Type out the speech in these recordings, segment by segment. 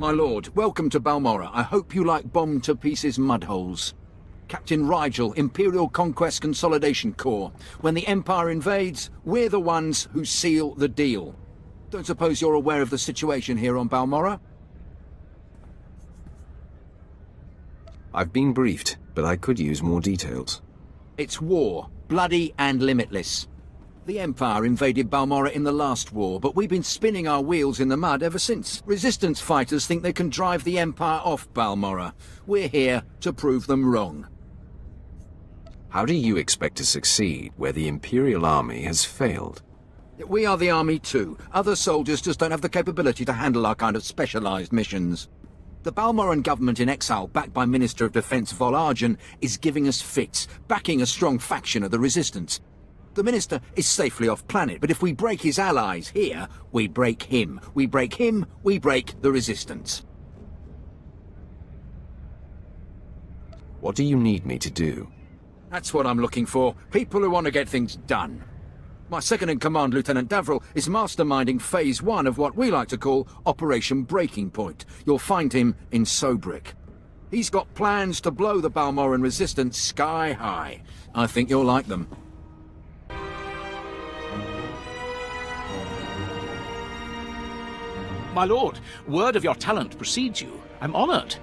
My lord, welcome to Balmorra. I hope you like bombed-to-pieces mudholes. Captain Rigel, Imperial Conquest Consolidation Corps. When the Empire invades, we're the ones who seal the deal. Don't suppose you're aware of the situation here on Balmorra? I've been briefed, but I could use more details. It's war, bloody and limitless. The Empire invaded Balmorra in the last war, but we've been spinning our wheels in the mud ever since. Resistance fighters think they can drive the Empire off Balmorra. We're here to prove them wrong. How do you expect to succeed where the Imperial Army has failed? We are the army too. Other soldiers just don't have the capability to handle our kind of specialized missions. The Balmorran government in exile, backed by Minister of Defense Vol'Argen, is giving us fits, backing a strong faction of the Resistance. The Minister is safely off-planet, but if we break his allies here, we break him. We break him, we break the Resistance. What do you need me to do? That's what I'm looking for. People who want to get things done. My second-in-command, Lieutenant Davril, is masterminding Phase 1 of what we like to call Operation Breaking Point. You'll find him in Sobrik. He's got plans to blow the Balmorran Resistance sky high. I think you'll like them. My lord, word of your talent precedes you. I'm honored.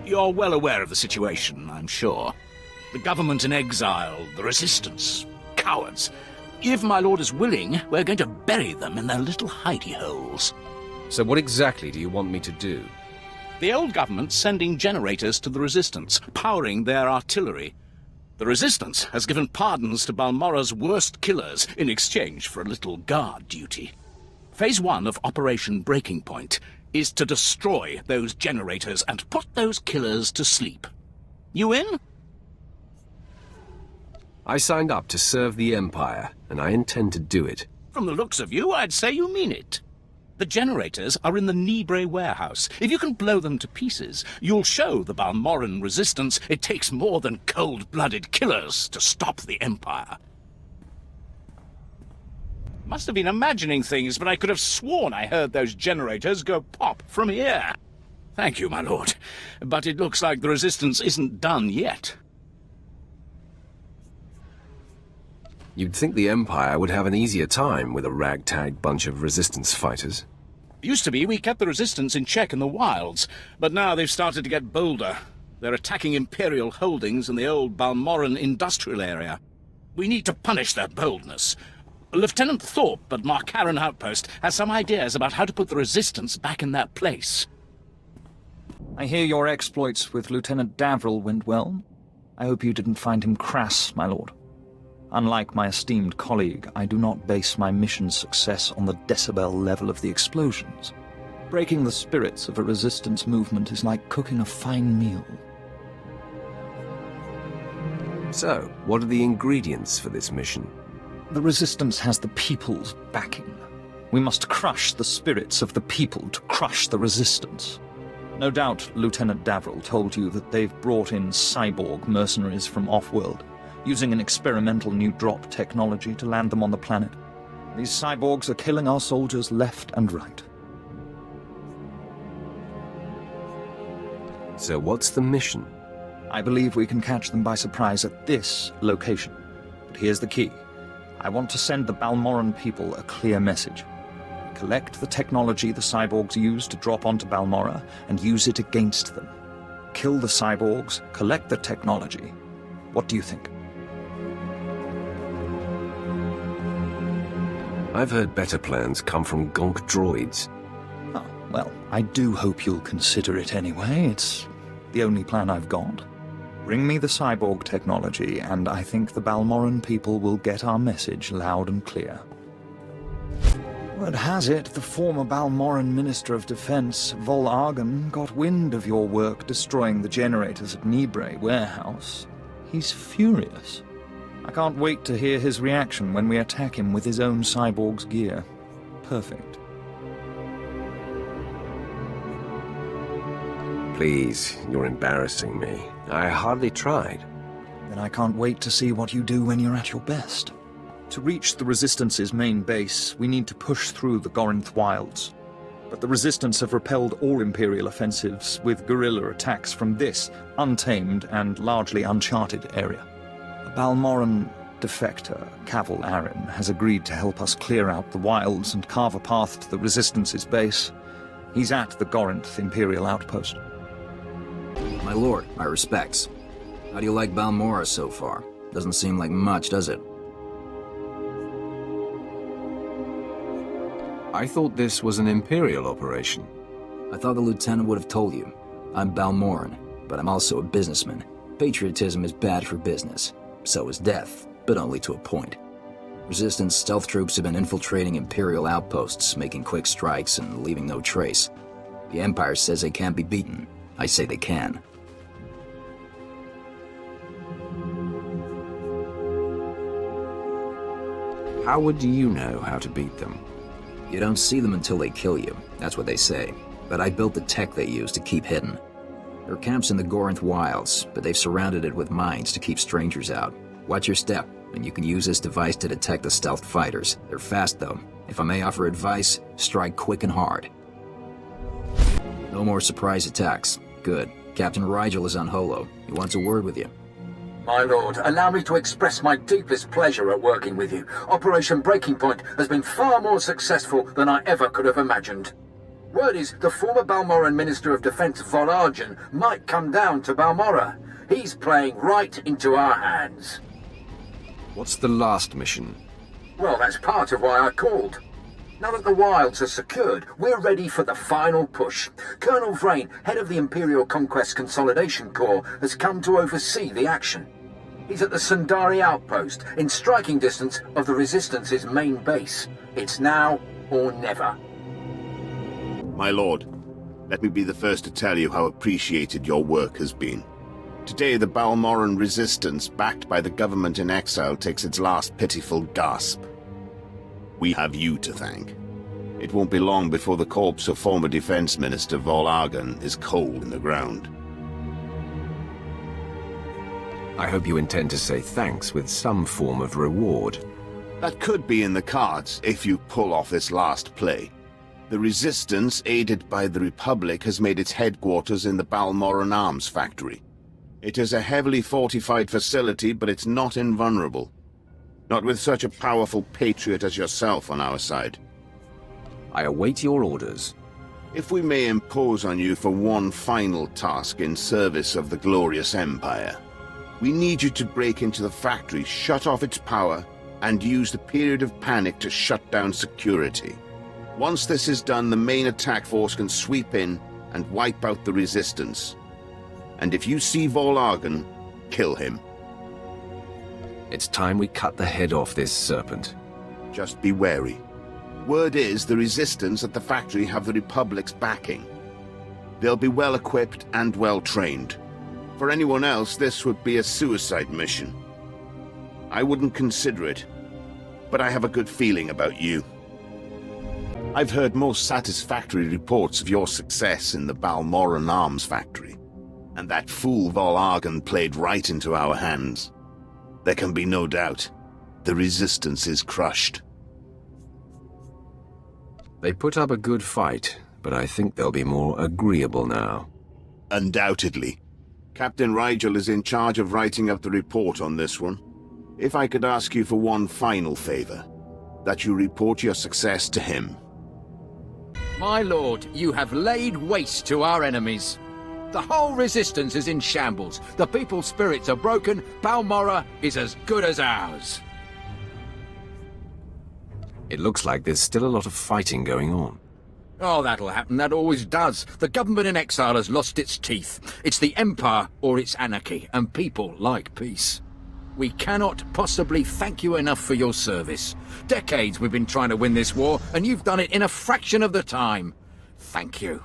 You're well aware of the situation, I'm sure. The government in exile, the Resistance, cowards. If my lord is willing, we're going to bury them in their little hidey holes. So what exactly do you want me to do? The old government's sending generators to the Resistance, powering their artillery. The Resistance has given pardons to Balmorra's worst killers in exchange for a little guard duty. Phase 1 of Operation Breaking Point is to destroy those generators and put those killers to sleep. You in? I signed up to serve the Empire, and I intend to do it. From the looks of you, I'd say you mean it. The generators are in the Nibre warehouse. If you can blow them to pieces, you'll show the Balmorran Resistance it takes more than cold-blooded killers to stop the Empire. Must have been imagining things, but I could have sworn I heard those generators go pop from here. Thank you, my lord. But it looks like the Resistance isn't done yet. You'd think the Empire would have an easier time with a ragtag bunch of Resistance fighters. Used to be we kept the Resistance in check in the wilds, but now they've started to get bolder. They're attacking Imperial holdings in the old Balmorran industrial area. We need to punish their boldness. Lieutenant Thorpe at Marcaran Outpost has some ideas about how to put the Resistance back in their place. I hear your exploits with Lieutenant Davril went well. I hope you didn't find him crass, my lord. Unlike my esteemed colleague, I do not base my mission's success on the decibel level of the explosions. Breaking the spirits of a resistance movement is like cooking a fine meal. So, what are the ingredients for this mission? The Resistance has the people's backing. We must crush the spirits of the people to crush the Resistance. No doubt Lieutenant Davril told you that they've brought in cyborg mercenaries from off-world, using an experimental new drop technology to land them on the planet. These cyborgs are killing our soldiers left and right. So what's the mission? I believe we can catch them by surprise at this location. But here's the key. I want to send the Balmorran people a clear message. Collect the technology the cyborgs use to drop onto Balmorra and use it against them. Kill the cyborgs, collect the technology. What do you think? I've heard better plans come from gonk droids. Oh, well, I do hope you'll consider it anyway. It's the only plan I've got. Bring me the cyborg technology, and I think the Balmorran people will get our message loud and clear. Word has it, the former Balmorran Minister of Defense, Vol'Argen, got wind of your work destroying the generators at Nibre warehouse. He's furious. I can't wait to hear his reaction when we attack him with his own cyborg's gear. Perfect. Please, you're embarrassing me. I hardly tried. Then I can't wait to see what you do when you're at your best. To reach the Resistance's main base, we need to push through the Gorinth wilds. but the Resistance have repelled all Imperial offensives with guerrilla attacks from this untamed and largely uncharted area. A Balmorran defector, Cavil Arin, has agreed to help us clear out the wilds and carve a path to the Resistance's base. He's at the Gorinth Imperial outpost. My lord, my respects. How do you like Balmorra so far? Doesn't seem like much, does it? I thought this was an Imperial operation. I thought the lieutenant would have told you. I'm Balmorran, but I'm also a businessman. Patriotism is bad for business. So is death, but only to a point. Resistance stealth troops have been infiltrating Imperial outposts, making quick strikes and leaving no trace. The Empire says they can't be beaten. I say they can. How would you know how to beat them? You don't see them until they kill you. That's what they say. But I built the tech they use to keep hidden. There are camps in the Gorinth wilds, but they've surrounded it with mines to keep strangers out. Watch your step, and you can use this device to detect the stealth fighters. They're fast, though. If I may offer advice, strike quick and hard. No more surprise attacks. Good. Captain Rigel is on Holo. He wants a word with you. My lord, allow me to express my deepest pleasure at working with you. Operation Breaking Point has been far more successful than I ever could have imagined. Word is the former Balmorran Minister of Defense Vol'argen might come down to Balmorra. He's playing right into our hands. What's the last mission? Well, that's part of why I called. Now that the wilds are secured, we're ready for the final push. Colonel Vrain, head of the Imperial Conquest Consolidation Corps, has come to oversee the action. He's at the Sundari outpost, in striking distance of the Resistance's main base. It's now or never. My lord, let me be the first to tell you how appreciated your work has been. Today the Balmorran Resistance, backed by the government in exile, takes its last pitiful gasp. We have you to thank. It won't be long before the corpse of former Defense Minister Vol'argen is cold in the ground. I hope you intend to say thanks with some form of reward. That could be in the cards if you pull off this last play. The Resistance, aided by the Republic, has made its headquarters in the Balmorran Arms Factory. It is a heavily fortified facility, but it's not invulnerable. Not with such a powerful patriot as yourself on our side. I await your orders. If we may impose on you for one final task in service of the glorious Empire, we need you to break into the factory, shut off its power, and use the period of panic to shut down security. Once this is done, the main attack force can sweep in and wipe out the Resistance. And if you see Vol'argen, kill him. It's time we cut the head off this serpent. Just be wary. Word is the Resistance at the factory have the Republic's backing. They'll be well equipped and well trained. For anyone else, this would be a suicide mission. I wouldn't consider it, but I have a good feeling about you. I've heard most satisfactory reports of your success in the Balmorran Arms Factory, and that fool Vol'argen played right into our hands. There can be no doubt. The Resistance is crushed. They put up a good fight, but I think they'll be more agreeable now. Undoubtedly. Captain Rigel is in charge of writing up the report on this one. If I could ask you for one final favor, that you report your success to him. My lord, you have laid waste to our enemies. The whole Resistance is in shambles. The people's spirits are broken. Balmorra is as good as ours. It looks like there's still a lot of fighting going on. Oh, that'll happen. That always does. The government in exile has lost its teeth. It's the Empire or it's anarchy, and people like peace. We cannot possibly thank you enough for your service. Decades we've been trying to win this war, and you've done it in a fraction of the time. Thank you.